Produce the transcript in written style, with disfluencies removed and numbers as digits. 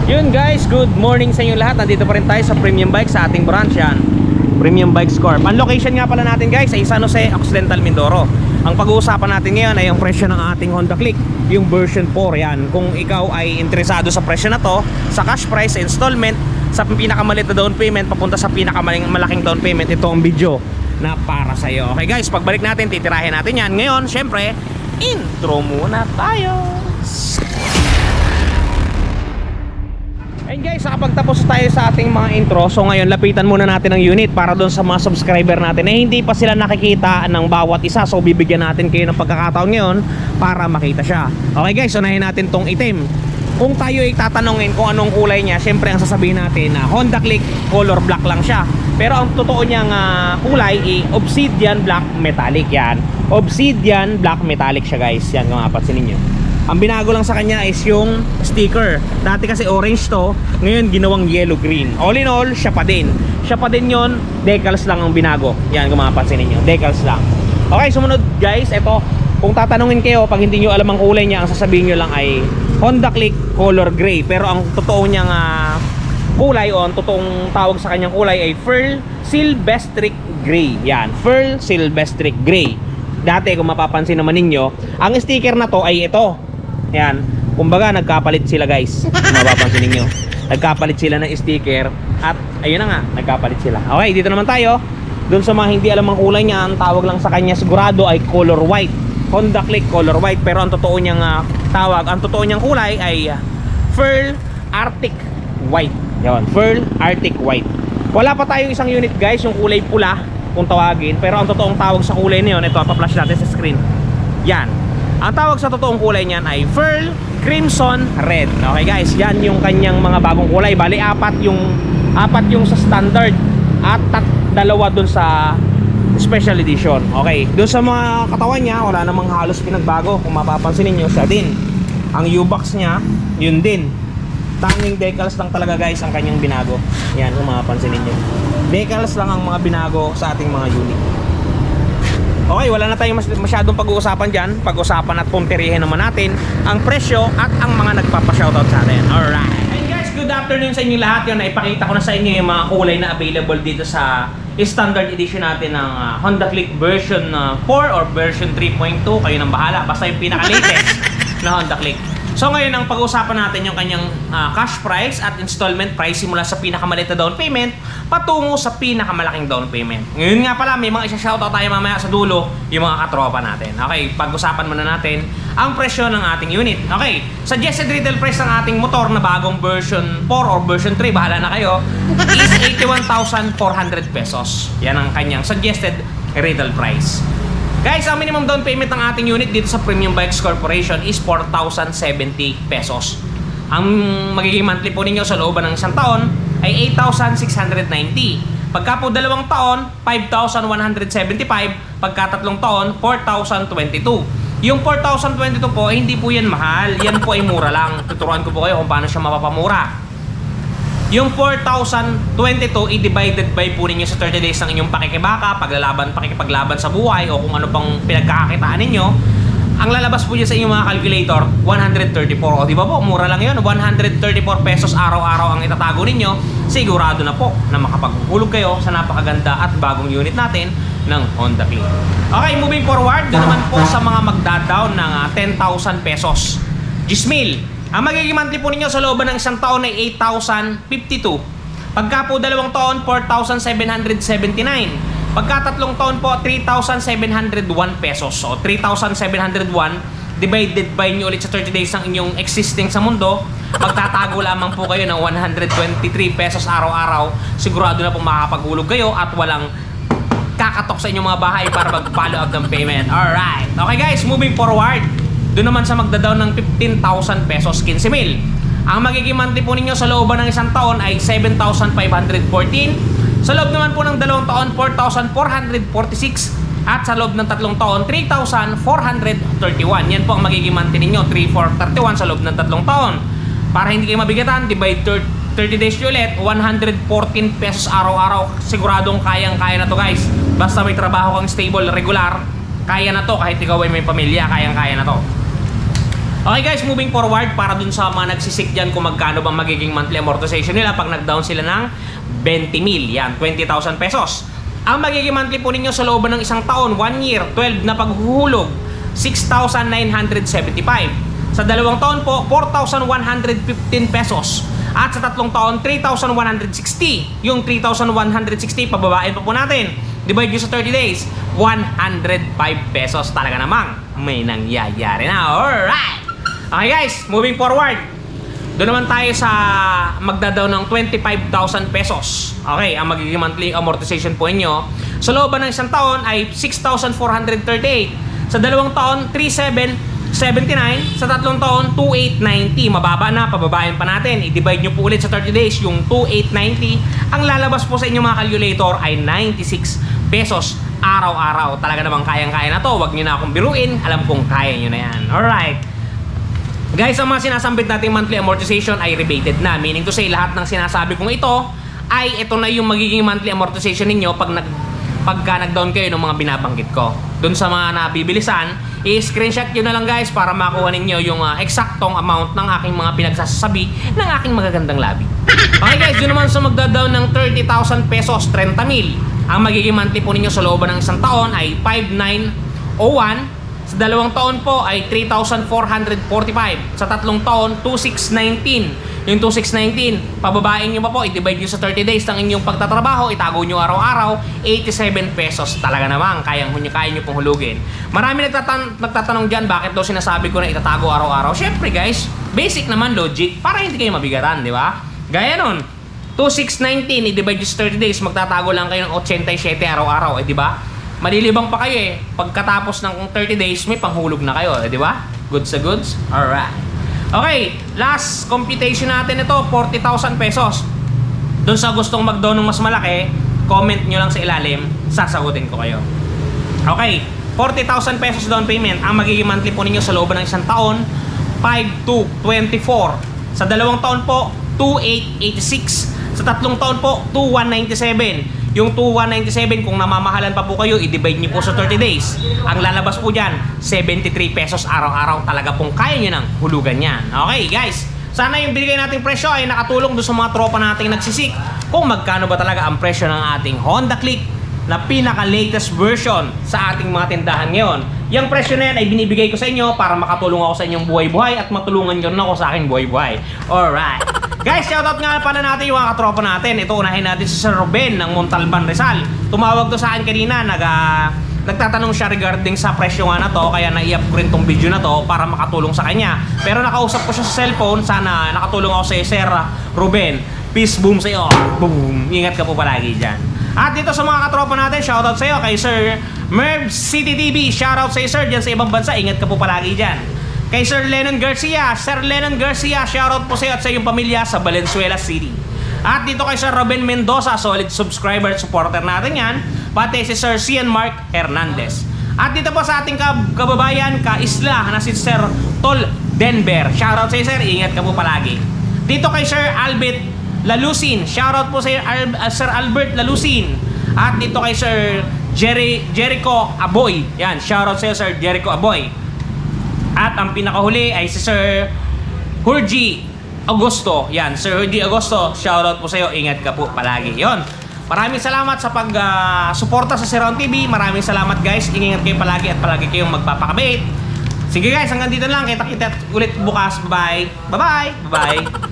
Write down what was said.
Yun guys, good morning sa inyo lahat. Nandito pa rin tayo sa Premium Bike sa ating branch yan, Premium Bikes Corp. Ang location nga pala natin guys ay San Jose Occidental, Mindoro. Ang pag-uusapan natin ngayon ay yung presyo ng ating Honda Click, yung version 4 yan. Kung ikaw ay interesado sa presyo na to, sa cash price, installment, sa pinakamalit na down payment papunta sa pinakamalaking down payment, ito ang video na para sa iyo. Okay guys, pagbalik natin, titirahin natin yan. Ngayon, syempre, intro muna tayo. And guys, nakapagtapos tayo sa ating mga intro. So ngayon, lapitan muna natin ang unit para doon sa mga subscriber natin na hindi pa sila nakikita ng bawat isa. So bibigyan natin kayo ng pagkakataon ngayon para makita siya. Okay guys, unahin natin tong itim. Kung tayo ay tatanungin kung anong kulay niya, syempre ang sasabihin natin na Honda Click color black lang siya. Pero ang totoo niyang kulay ay Obsidian Black Metallic yan. Obsidian Black Metallic siya guys. Yan kung mapapansin ninyo. Ang binago lang sa kanya is yung sticker. Dati kasi orange to, ngayon ginawang yellow green. All in all, siya pa din. Siya pa din yun, decals lang ang binago. Yan kung mapapansin ninyo, decals lang. Okay, sumunod guys, ito. Kung tatanungin kayo, pag hindi nyo alam ang kulay niya, ang sasabihin nyo lang ay Honda Click color gray. Pero ang totoo niyang kulay o ang totoong tawag sa kanyang kulay ay Pearl Silvestric Gray. Yan, Pearl Silvestric Gray. Dati kung mapapansin naman ninyo, ang sticker na to ay ito. Yan, kumbaga nagkapalit sila guys. Kung mapapansin ninyo, nagkapalit sila ng sticker. At ayun na nga, nagkapalit sila. Okay, dito naman tayo. Doon sa mga hindi alam ang kulay niya, ang tawag lang sa kanya sigurado ay color white. Honda Click color white. Pero ang totoo niyang tawag, ang totoo niyang kulay ay Pearl Arctic White. Yan, Pearl Arctic White. Wala pa tayong isang unit guys, yung kulay pula kung tawagin. Pero ang totoong tawag sa kulay niyon, ito, pa-flash natin sa screen. Yan, ang tawag sa totoong kulay niyan ay Pearl Crimson Red. Okay guys, yan yung kanyang mga bagong kulay. Bali, apat yung sa standard at dalawa dun sa special edition. Okay, dun sa mga katawan niya, wala namang halos pinagbago. Kung mapapansin niyo, siya din. Ang U-box niya, yun din. Tanging decals lang talaga guys ang kanyang binago. Yan, kung mapapansin niyo, decals lang ang mga binago sa ating mga unit. Okay, wala na tayong masyadong pag-uusapan dyan. Pag-usapan at pumpirihin naman natin ang presyo at ang mga nagpapa-shoutout sa atin. Alright. And guys, good afternoon sa inyo lahat. Yun, naipakita ko na sa inyo yung mga kulay na available dito sa standard edition natin ng Honda Click version 4 or version 3.2. Kayo nang bahala. Basta yung pinaka-latest na Honda Click. So ngayon, ang pag-uusapan natin yung kanyang cash price at installment price simula sa pinakamaliit na down payment patungo sa pinakamalaking down payment. Ngayon nga pala, may mga isa-shoutout tayo mamaya sa dulo, yung mga katropa natin. Okay, pag-usapan muna natin ang presyo ng ating unit. Okay, suggested retail price ng ating motor na bagong version 4 or version 3, bahala na kayo, is 81,400 pesos. Yan ang kanyang suggested retail price. Guys, ang minimum down payment ng ating unit dito sa Premium Bikes Corporation is 4,070 pesos. Ang magiging monthly po ninyo sa looban ng isang taon ay 8,690. Pagka po 2 taon, 5,175. Pagka 3 taon, 4,022. Yung 4,022 po, hindi po yan mahal. Yan po ay mura lang. Tuturuan ko po kayo kung paano siya mapapamura. Yung 4,022 i-divided by po ninyo sa 30 days ng inyong pakikibaka, pakikipaglaban sa buhay o kung ano pang pinagkakakitaan ninyo. Ang lalabas po dyan sa inyong mga calculator, 134. O di ba po, mura lang yun. 134 pesos araw-araw ang itatago ninyo. Sigurado na po na makapaghuhulog kayo sa napakaganda at bagong unit natin ng Honda Click. Okay, moving forward, doon naman po sa mga magda-down ng 10,000 pesos. Gismil, ang magiging monthly po ninyo sa looban ng isang taon ay 8,052. Pagka po 2 taon, 4,779. Pagka 3 taon po, 3,701 pesos. So, 3,701 divided by nyo ulit sa 30 days ng inyong existing sa mundo, magtatago lamang po kayo ng 123 pesos araw-araw. Sigurado na po makakapaghulog kayo at walang kakatok sa inyong mga bahay para mag-follow up ng payment. Alright. Okay guys, moving forward. Doon naman sa magda-down ng 15,000 pesos, 15,000. Ang magiging monthly po ninyo sa looban ng isang taon ay 7,514. Sa loob naman po ng 2 taon, 4,446. At sa loob ng 3 taon, 3,431. Yan po ang magiging monthly ninyo, 3,431 sa loob ng 3 taon. Para hindi kayo mabigatan, divide 30 days ulit, 114 pesos araw-araw. Siguradong kayang-kaya na to guys. Basta may trabaho kang stable, regular, kaya na to. Kahit ikaw ay may pamilya, kayang-kaya na to. Okay guys, moving forward para dun sa mga nagsisik dyan kung magkano bang magiging monthly amortization nila pag nag-down sila ng 20 mil. Yan, 20,000 pesos. Ang magiging monthly po ninyo sa looban ng isang taon, 1 year, 12 na paghuhulog, 6,975. Sa dalawang taon po, 4,115 pesos. At sa tatlong taon, 3,160. Yung 3,160, pababain pa po natin. Divide nyo sa 30 days, 105 pesos. Talaga namang may nangyayari na. Alright! Okay guys, moving forward. Doon naman tayo sa magdadaw ng 25,000 pesos. Okay, ang magiging monthly amortization po inyo sa looban ng isang taon ay 6,438. Sa dalawang taon, 3,779. Sa tatlong taon, 2,890. Mababa na, pababayan pa natin. I-divide nyo po ulit sa 30 days yung 2,890. Ang lalabas po sa inyong mga calculator ay 96 pesos araw-araw. Talaga namang kayang-kaya na to. Huwag nyo na akong biruin. Alam kong kaya nyo na yan. Alright. Guys, ang mga sinasambit nating monthly amortization ay rebated na. Meaning to say, lahat ng sinasabi kong ito ay ito na yung magiging monthly amortization ninyo pagka nag-down kayo ng mga binabanggit ko. Doon sa mga nabibilisan, i-screenshot nyo na lang guys para makuha ninyo yung eksaktong amount ng aking mga pinagsasabi ng aking magagandang labi. Okay guys, yun naman sa magda-down ng 30,000 pesos, 30 mil. Ang magiging monthly po ninyo sa looban ng isang taon ay 5,901. Sa dalawang taon po ay 3,445. Sa tatlong taon, 2,619. Yung 2,619, pababain nyo pa po, i-divide nyo sa 30 days ng inyong pagtatrabaho, itago nyo araw-araw, 87 pesos. Talaga naman, kaya nyo pong hulugin. Marami nagtatanong dyan, bakit daw sinasabi ko na itatago araw-araw? Syempre guys, basic naman logic, para hindi kayo mabigatan, di ba? Gaya nun, 2,619, i-divide nyo sa 30 days, magtatago lang kayo ng 87 araw-araw, di ba? Malilibang pa kayo eh. Pagkatapos ng 30 days, may panghulog na kayo, di ba? Goods sa goods? Alright. Okay, last computation natin ito, 40,000 pesos. Doon sa gustong mag-down ng mas malaki, comment nyo lang sa ilalim, sasagutin ko kayo. Okay, 40,000 pesos down payment. Ang magiging monthly po ninyo sa looban ng isang taon, 5,224. Sa dalawang taon po, 2,886. Sa tatlong taon po, 2,197. Yung 2,197, kung namamahalan pa po kayo, i-divide nyo po sa 30 days. Ang lalabas po dyan, 73 pesos araw-araw. Talaga pong kaya nyo ng hulugan yan. Okay guys, sana yung binigay nating presyo ay nakatulong doon sa mga tropa nating nagsisik kung magkano ba talaga ang presyo ng ating Honda Click na pinaka-latest version sa ating mga tindahan ngayon. Yung presyo na yan ay binibigay ko sa inyo para makatulong ako sa inyong buhay-buhay at matulungan nyo rin ako sa aking buhay-buhay. Alright. Guys, shoutout nga pala natin yung mga katropa natin. Ito, unahin natin si Sir Ruben ng Montalban, Rizal. Tumawag to sa akin kanina, nagtatanong siya regarding sa presyo nga na to, kaya na-i-up ko rin tong video na to para makatulong sa kanya. Pero nakausap ko siya sa cellphone, sana nakatulong ako sa Sir Ruben. Peace boom sa iyo. Boom. Ingat ka po palagi dyan. At dito sa mga katropa natin, shoutout sa iyo kay Sir Merv City TV. Shoutout sa iyo, Sir, dyan sa ibang bansa. Ingat ka po palagi dyan. Kay Sir Lennon Garcia, shoutout po sa iyo at sa iyong pamilya sa Valenzuela City. At dito kay Sir Ruben Mendoza, solid subscriber at supporter natin yan. Pati si Sir Cian Mark Hernandez. At dito po sa ating kababayan, ka-isla na si Sir Tol Denver. Shoutout sa iyo, Sir, ingat ka po palagi. Dito kay Sir Albert Lalusin, shoutout po sa Sir Albert Lalusin. At dito kay Sir Jericho Aboy. Yan, shoutout sa iyo, Sir Jericho Aboy. At ang pinakahuli ay si Sir Hurji Augusto. Yan, Sir Hurji Augusto, shoutout po sa iyo. Ingat ka po palagi. Yon. Maraming salamat sa pag-suporta sa Sirron TV. Maraming salamat guys. Ingat kayo palagi at palagi kayong magpapakabait. Sige guys, hanggang dito lang. Kita-kita ulit bukas. Bye-bye. Bye-bye. Bye-bye.